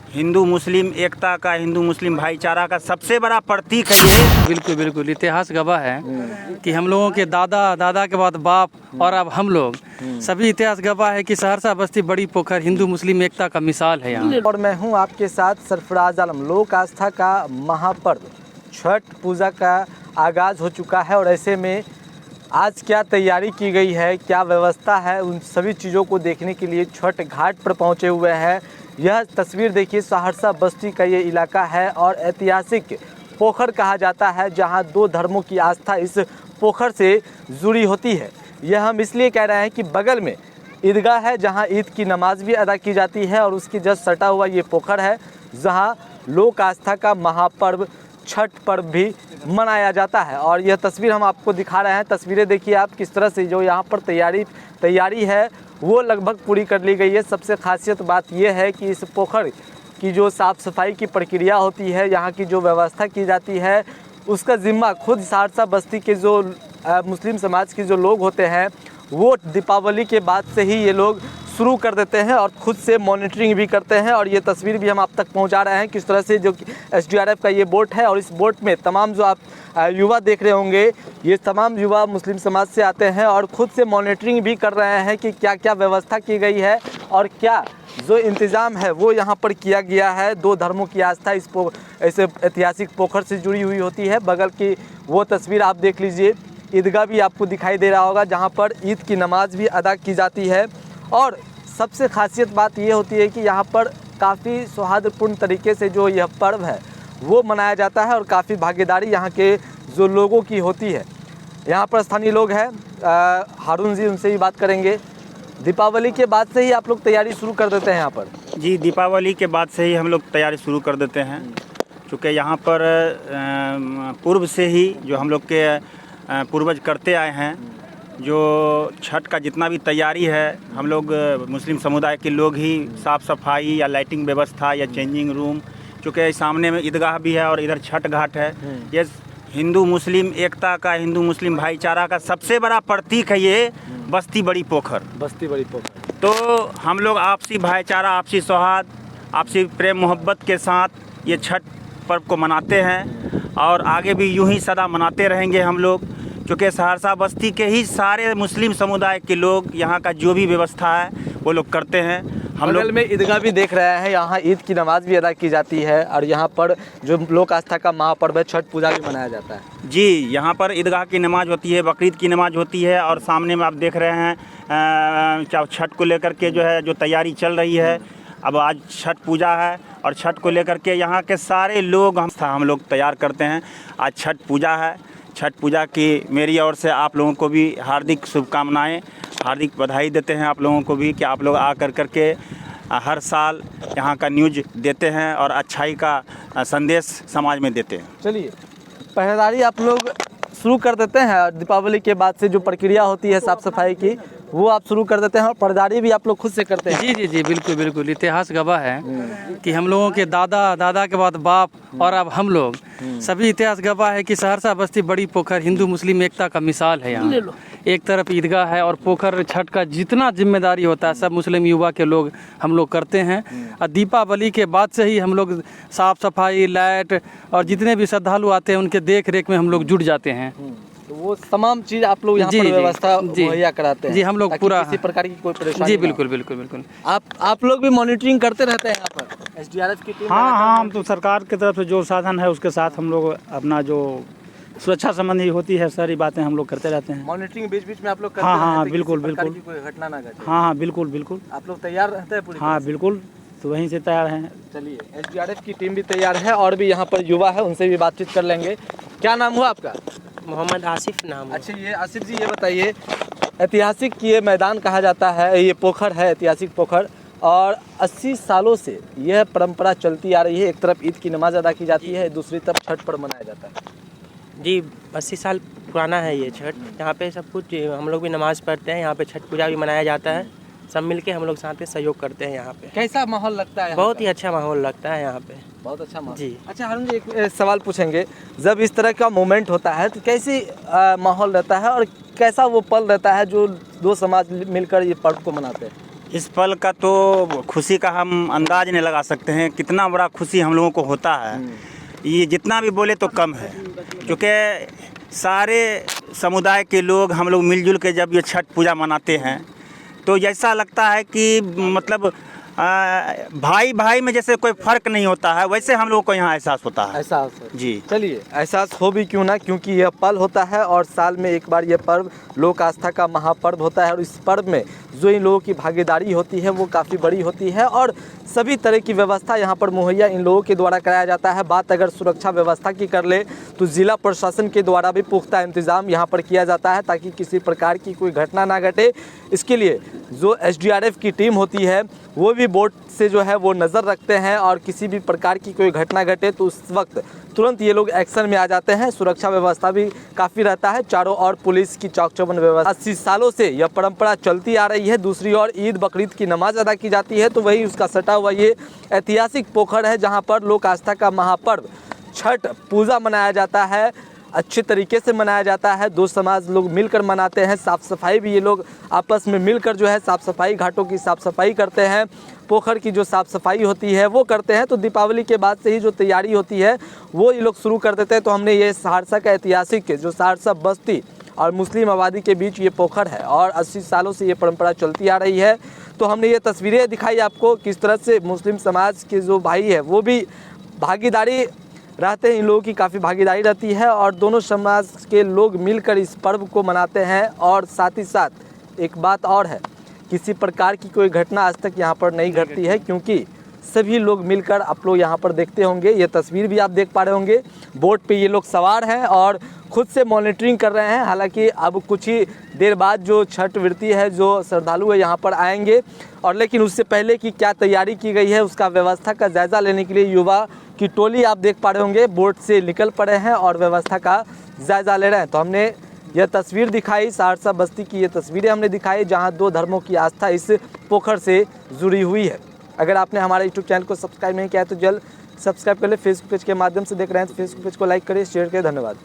हिंदू मुस्लिम एकता का, हिंदू मुस्लिम भाईचारा का सबसे बड़ा प्रतीक है ये। बिल्कुल बिल्कुल, इतिहास गवाह है कि हम लोगों के दादा, दादा के बाद बाप और अब हम लोग सभी इतिहास गवाह है कि सहरसा बस्ती बड़ी पोखर हिंदू मुस्लिम एकता का मिसाल है यहाँ। और मैं हूँ आपके साथ सरफराज आलम। लोक आस्था का महापर्व छठ पूजा का आगाज़ हो चुका है और ऐसे में आज क्या तैयारी की गई है, क्या व्यवस्था है, उन सभी चीज़ों को देखने के लिए छठ घाट पर पहुँचे हुए हैं। यह तस्वीर देखिए, सहरसा बस्ती का ये इलाका है और ऐतिहासिक पोखर कहा जाता है, जहां दो धर्मों की आस्था इस पोखर से जुड़ी होती है। यह हम इसलिए कह रहे हैं कि बगल में ईदगाह है, जहां ईद की नमाज भी अदा की जाती है और उसकी जस्ट सटा हुआ ये पोखर है, जहां लोक आस्था का महापर्व छठ पर्व भी मनाया जाता है। और यह तस्वीर हम आपको दिखा रहे हैं। तस्वीरें देखिए आप किस तरह से जो यहाँ पर तैयारी है वो लगभग पूरी कर ली गई है। सबसे खासियत बात यह है कि इस पोखर की जो साफ़ सफाई की प्रक्रिया होती है, यहाँ की जो व्यवस्था की जाती है, उसका ज़िम्मा खुद सहरसा बस्ती के जो मुस्लिम समाज के जो लोग होते हैं वो दीपावली के बाद से ही ये लोग शुरू कर देते हैं और ख़ुद से मॉनिटरिंग भी करते हैं। और ये तस्वीर भी हम आप तक पहुंचा रहे हैं किस तरह से जो SDRF का ये बोट है और इस बोट में तमाम जो आप युवा देख रहे होंगे, ये तमाम युवा मुस्लिम समाज से आते हैं और ख़ुद से मॉनिटरिंग भी कर रहे हैं कि क्या क्या व्यवस्था की गई है और क्या जो इंतज़ाम है वो यहाँ पर किया गया है। दो धर्मों की आस्था इस ऐसे ऐतिहासिक पोखर से जुड़ी हुई होती है। बगल की वो तस्वीर आप देख लीजिए, ईदगाह भी आपको दिखाई दे रहा होगा, जहाँ पर ईद की नमाज भी अदा की जाती है। और सबसे खासियत बात ये होती है कि यहाँ पर काफ़ी सौहार्दपूर्ण तरीके से जो यह पर्व है वो मनाया जाता है और काफ़ी भागीदारी यहाँ के जो लोगों की होती है। यहाँ पर स्थानीय लोग हैं, हारून जी, उनसे ही बात करेंगे। दीपावली के बाद से ही आप लोग तैयारी शुरू कर देते हैं यहाँ पर? जी, दीपावली के बाद से ही हम लोग तैयारी शुरू कर देते हैं, क्योंकि यहाँ पर पूर्व से ही जो हम लोग के पूर्वज करते आए हैं, जो छठ का जितना भी तैयारी है, हम लोग मुस्लिम समुदाय के लोग ही साफ़ सफाई या लाइटिंग व्यवस्था या चेंजिंग रूम, चूँकि सामने में ईदगाह भी है और इधर छठ घाट है, ये हिंदू मुस्लिम एकता का, हिंदू मुस्लिम भाईचारा का सबसे बड़ा प्रतीक है ये बस्ती बड़ी पोखर। बस्ती बड़ी पोखर। तो हम लोग आपसी भाईचारा, आपसी सौहार्द, आपसी प्रेम मोहब्बत के साथ ये छठ पर्व को मनाते हैं और आगे भी यूं ही सदा मनाते रहेंगे हम लोग, क्योंकि सहरसा बस्ती के ही सारे मुस्लिम समुदाय के लोग यहाँ का जो भी व्यवस्था है वो लोग करते हैं। हम लोग में ईदगाह भी देख रहे हैं, यहाँ ईद की नमाज भी अदा की जाती है और यहाँ पर जो लोक आस्था का महापर्व है छठ पूजा भी मनाया जाता है। जी, यहाँ पर ईदगाह की नमाज होती है, बकरीद की नमाज होती है और सामने में आप देख रहे हैं छठ को लेकर के जो तैयारी चल रही है। अब आज छठ पूजा है और छठ को लेकर के यहाँ के सारे लोग हम लोग तैयार करते हैं। आज छठ पूजा है, छठ पूजा की मेरी ओर से आप लोगों को भी हार्दिक शुभकामनाएं, हार्दिक बधाई देते हैं आप लोगों को भी कि आप लोग आ करके हर साल यहाँ का न्यूज़ देते हैं और अच्छाई का संदेश समाज में देते हैं। चलिए, पहरेदारी आप लोग शुरू कर देते हैं, दीपावली के बाद से जो प्रक्रिया होती है साफ़ सफाई की वो आप शुरू कर देते हैं और पहरेदारी भी आप लोग खुद से करते हैं? जी जी जी, बिल्कुल बिल्कुल, इतिहास गवाह है कि हम लोगों के दादा, दादा के बाद बाप और अब हम लोग सभी इतिहास गवाह है कि सहरसा बस्ती बड़ी पोखर हिंदू मुस्लिम एकता का मिसाल है। यहाँ एक तरफ ईदगाह है और पोखर छठ का जितना जिम्मेदारी होता है सब मुस्लिम युवा के लोग हम लोग करते हैं। और दीपावली के बाद से ही हम लोग साफ़ सफाई, लाइट और जितने भी श्रद्धालु आते हैं उनके देख रेख में हम लोग जुट जाते हैं। तो वो तमाम चीज़ आप लोग यहाँ पर व्यवस्था मुहैया कराते हैं? जी, हम लोग पूरा किसी प्रकार की कोई परेशानी? जी बिल्कुल बिल्कुल बिल्कुल। आप लोग भी मॉनिटरिंग करते रहते हैं यहाँ पर? SDRF की टीम? हाँ, हम तो सरकार की तरफ से जो साधन है उसके साथ हम लोग अपना जो सुरक्षा संबंधी होती है सारी बातें हम लोग करते रहते हैं। मॉनिटरिंग बीच बीच में आप लोग करते हाँ रहते हैं? हाँ, तो बिल्कुल किसी प्रकार बिल्कुल। की कोई घटना ना घटे? हाँ, बिल्कुल बिल्कुल। आप लोग तैयार रहते हैं पूरी? हाँ बिल्कुल, तो वहीं से तैयार हैं। चलिए, SDRF की टीम भी तैयार है और भी यहाँ पर युवा है, उनसे भी बातचीत कर लेंगे। क्या नाम हुआ आपका? मोहम्मद आसिफ नाम। अच्छा, ये आसिफ जी, ये बताइए, ऐतिहासिक ये मैदान कहा जाता है, ये पोखर है ऐतिहासिक पोखर और 80 सालों से यह परंपरा चलती आ रही है। एक तरफ ईद की नमाज अदा की जाती है, दूसरी तरफ छठ पर्व मनाया जाता है। जी, 80 साल पुराना है ये छठ। यहाँ पे सब कुछ हम लोग भी नमाज़ पढ़ते हैं, यहाँ पे छठ पूजा भी मनाया जाता है। सब मिलके हम लोग साथ में सहयोग करते हैं यहाँ पे। कैसा माहौल लगता है? बहुत ही अच्छा माहौल लगता है यहाँ पे। बहुत अच्छा माहौल। जी। अच्छा हारून जी, एक सवाल पूछेंगे, जब इस तरह का मोमेंट होता है तो कैसी माहौल रहता है और कैसा वो पल रहता है जो दो समाज मिलकर ये पर्व को मनाते हैं? इस पल का तो खुशी का हम अंदाज नहीं लगा सकते हैं, कितना बड़ा खुशी हम लोगों को होता है। ये जितना भी बोले तो कम है, क्योंकि सारे समुदाय के लोग हम लोग मिलजुल के जब ये छठ पूजा मनाते हैं तो ऐसा लगता है कि मतलब भाई भाई में जैसे कोई फ़र्क नहीं होता है, वैसे हम लोगों को यहाँ एहसास होता है। एहसास हो जी चलिए, एहसास हो भी क्यों ना, क्योंकि यह पल होता है और साल में एक बार यह पर्व लोक आस्था का महापर्व होता है। और इस पर्व में जो इन लोगों की भागीदारी होती है वो काफ़ी बड़ी होती है और सभी तरह की व्यवस्था यहाँ पर मुहैया इन लोगों के द्वारा कराया जाता है। बात अगर सुरक्षा व्यवस्था की कर ले तो ज़िला प्रशासन के द्वारा भी पुख्ता इंतज़ाम यहाँ पर किया जाता है ताकि किसी प्रकार की कोई घटना ना घटे। इसके लिए जो SDRF की टीम होती है वो भी बोट से जो है वो नज़र रखते हैं और किसी भी प्रकार की कोई घटना घटे तो उस वक्त तुरंत ये लोग एक्शन में आ जाते हैं। सुरक्षा व्यवस्था भी काफ़ी रहता है, चारों ओर पुलिस की चौक चौबंद व्यवस्था। 80 सालों से यह परंपरा चलती आ रही है। दूसरी ओर ईद बकरीद की नमाज अदा की जाती है तो वही उसका सटा हुआ ये ऐतिहासिक पोखर है जहाँ पर लोक आस्था का महापर्व छठ पूजा मनाया जाता है। अच्छे तरीके से मनाया जाता है, दो समाज लोग मिलकर मनाते हैं। साफ़ सफाई भी ये लोग आपस में मिलकर जो है साफ़ सफाई, घाटों की साफ़ सफाई करते हैं, पोखर की जो साफ़ सफाई होती है वो करते हैं। तो दीपावली के बाद से ही जो तैयारी होती है वो ये लोग शुरू कर देते हैं। तो हमने ये सहरसा का ऐतिहासिक जो सहरसा बस्ती और मुस्लिम आबादी के बीच ये पोखर है और 80 सालों से ये परंपरा चलती आ रही है। तो हमने ये तस्वीरें दिखाई आपको किस तरह से मुस्लिम समाज के जो भाई है वो भी भागीदारी रहते हैं, इन लोगों की काफ़ी भागीदारी रहती है और दोनों समाज के लोग मिलकर इस पर्व को मनाते हैं। और साथ ही साथ एक बात और है, किसी प्रकार की कोई घटना आज तक यहाँ पर नहीं घटती है क्योंकि सभी लोग मिलकर, आप लोग यहाँ पर देखते होंगे, ये तस्वीर भी आप देख पा रहे होंगे, बोट पे ये लोग सवार हैं और खुद से मॉनिटरिंग कर रहे हैं। हालांकि अब कुछ ही देर बाद जो छठ वृत्ति है, जो श्रद्धालु है यहाँ पर आएंगे और लेकिन उससे पहले की क्या तैयारी की गई है उसका व्यवस्था का जायज़ा लेने के लिए युवा की टोली आप देख पा रहे होंगे बोट से निकल पड़े हैं और व्यवस्था का जायज़ा ले रहे हैं। तो हमने यह तस्वीर दिखाई, सहरसा बस्ती की ये तस्वीरें हमने दिखाई जहां दो धर्मों की आस्था इस पोखर से जुड़ी हुई है। अगर आपने हमारे यूट्यूब चैनल को सब्सक्राइब नहीं किया है तो जल्द सब्सक्राइब कर ले। फेसबुक पेज के माध्यम से देख रहे हैं तो फेसबुक पेज को लाइक करिए, शेयर करिए। धन्यवाद।